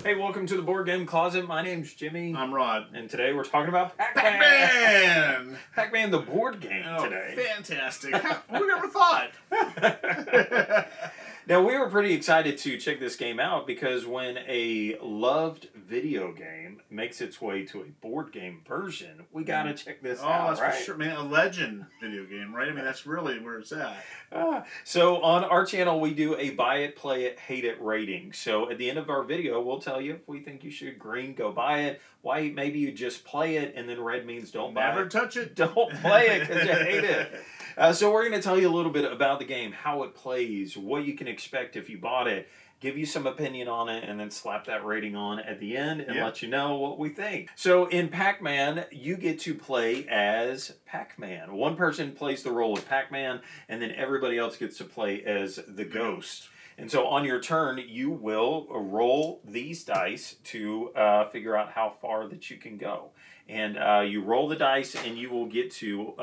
Hey, welcome to the Board Game Closet. My name's Jimmy. I'm Rod. And today we're talking about Pac-Man. Pac-Man! Pac-Man, the board game Oh, today. Fantastic. Who never thought? Now, we were pretty excited to check this game out because when a loved video game makes its way to a board game version, we got to check this out, that's right? for sure, man. A legend video game, right? I mean, that's really where it's at. So on our channel, we do a buy it, play it, hate it rating. So at the end of our video, we'll tell you if we think you should. Green, go buy it. White, maybe you just play it. And then red means don't buy it. Never touch it. Don't play it because you hate it. So we're going to tell you a little bit about the game, how it plays, what you can expect if you bought it, give you some opinion on it, and then slap that rating on at the end and let you know what we think. So in Pac-Man, you get to play as Pac-Man. One person plays the role of Pac-Man, and then everybody else gets to play as the ghost. And so on your turn, you will roll these dice to figure out how far that you can go. And you roll the dice, and you will get to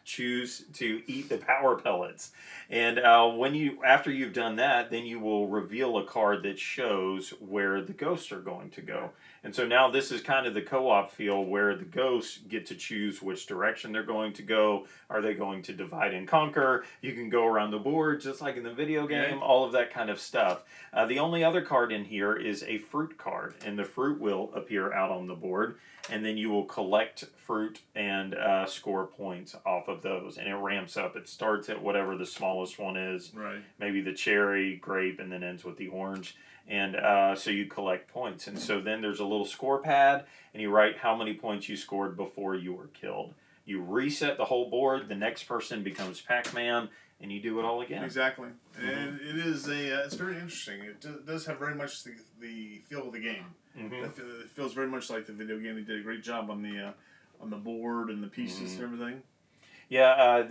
choose to eat the power pellets. And after you've done that, then you will reveal a card that shows where the ghosts are going to go. And so now this is kind of the co-op feel where the ghosts get to choose which direction they're going to go. Are they going to divide and conquer? You can go around the board just like in the video game, all of that kind of stuff. The only other card in here is a fruit card, and the fruit will appear out on the board, and then you will collect fruit and score points off of those, and it ramps up. It starts at whatever the smallest one is, maybe the cherry, grape, and then ends with the orange. And so you collect points. And so then there's a little score pad, and you write how many points you scored before you were killed. You reset the whole board, the next person becomes Pac-Man, and you do it all again. Exactly. And it is it's very interesting. It does have very much the feel of the game. It feels very much like the video game. They did a great job on the board and the pieces and everything. Yeah,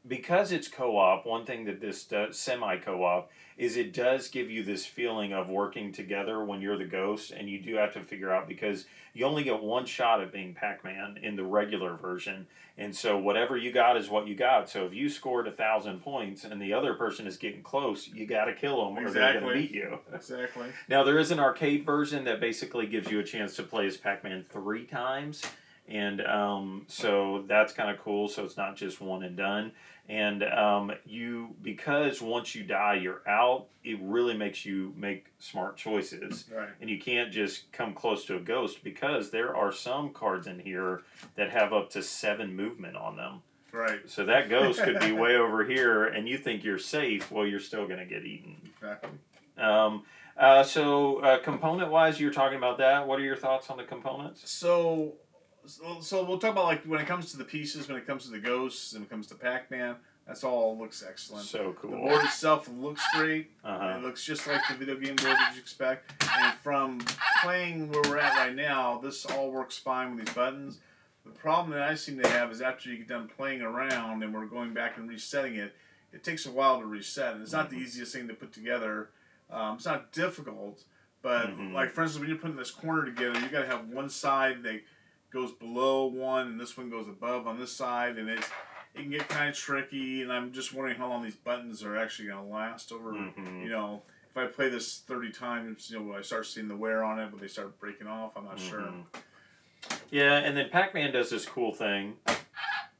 because it's co-op, one thing that this does, semi-co-op, is it does give you this feeling of working together when you're the ghost, and you do have to figure out, because you only get one shot at being Pac-Man in the regular version, and so whatever you got is what you got. So if you scored 1,000 points and the other person is getting close, you got to kill them or they're going to beat you. Exactly. Now there is an arcade version that basically gives you a chance to play as Pac-Man 3 times. And so that's kind of cool. So it's not just one and done. And because once you die, you're out, it really makes you make smart choices. Right. And you can't just come close to a ghost, because there are some cards in here that have up to 7 movement on them. Right. So that ghost could be way over here, and you think you're safe. Well, you're still going to get eaten. Exactly. So component-wise, you were talking about that. What are your thoughts on the components? So we'll talk about, like, when it comes to the pieces, when it comes to the ghosts, and when it comes to Pac-Man, that's all looks excellent. So cool. The board itself looks great. It looks just like the video game board that you expect. And from playing where we're at right now, this all works fine with these buttons. The problem that I seem to have is after you get done playing around and we're going back and resetting it, it takes a while to reset. And it's not the easiest thing to put together. It's not difficult, but like, for instance, when you're putting this corner together, you got to have one side that goes below one, and this one goes above on this side, and it can get kind of tricky. And I'm just wondering how long these buttons are actually going to last over. You know, if I play this 30 times, I start seeing the wear on it, but they start breaking off. I'm not sure. Yeah, and then Pac-Man does this cool thing.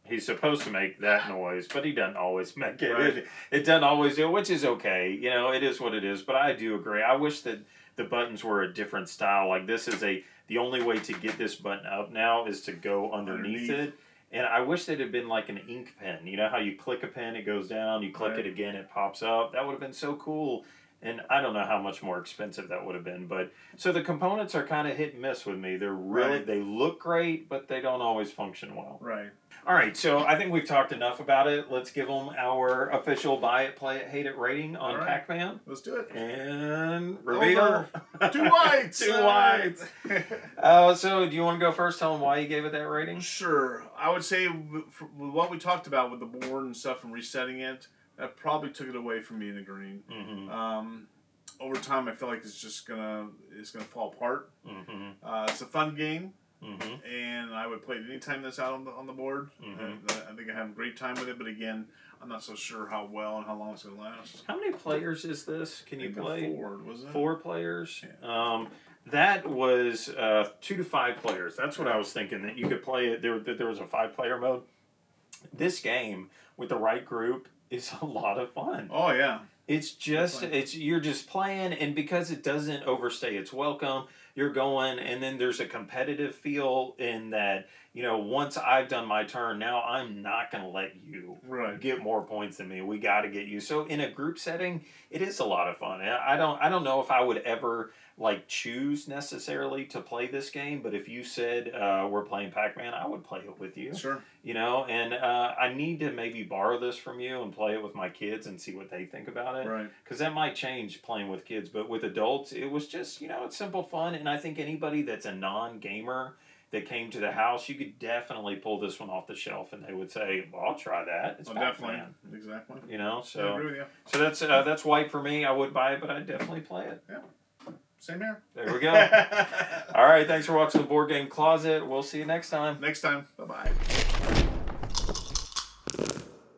He's supposed to make that noise, but he doesn't always make it. Right. It doesn't always do it, which is okay. It is what it is. But I do agree. I wish that the buttons were a different style. Like, this is the only way to get this button up now is to go underneath it. And I wish that it had been like an ink pen. You know how you click a pen, it goes down, you click it again, it pops up. That would have been so cool. And I don't know how much more expensive that would have been. But so the components are kind of hit and miss with me. They're really, they look great, but they don't always function well. Right. All right, so I think we've talked enough about it. Let's give them our official buy it, play it, hate it rating on Pac-Man. Let's do it. And reveal. 2 whites. 2 whites. So do you want to go first? Tell them why you gave it that rating? Sure. I would say with what we talked about with the board and stuff and resetting it, that probably took it away from me in the green. Over time, I feel like it's gonna fall apart. It's a fun game. and I would play it anytime that's out on the board. I think I have a great time with it, but again, I'm not so sure how well and how long it's going to last. How many players is this? Can you play? 4, wasn't it? 4 players? Yeah. That was 2 to 5 players. That's what I was thinking, that you could play it. There was a 5-player mode. This game, with the right group, is a lot of fun. Oh, yeah. It's just, you're just playing, and because it doesn't overstay its welcome, you're going, and then there's a competitive feel in that, once I've done my turn, now I'm not going to let you get more points than me. We got to get you. So in a group setting, it is a lot of fun. I don't know if I would ever choose necessarily to play this game, but if you said we're playing Pac-Man, I would play it with you. Sure. And I need to maybe borrow this from you and play it with my kids and see what they think about it. Right. Because that might change playing with kids, but with adults, it was just, it's simple fun. And I think anybody that's a non-gamer that came to the house, you could definitely pull this one off the shelf and they would say, well, I'll try that. It's Pac-Man. Definitely. Exactly. So, I agree with you. So that's white for me. I would buy it, but I'd definitely play it. Yeah. Same here. There we go. All right. Thanks for watching the Board Game Closet. We'll see you next time. Next time. Bye-bye.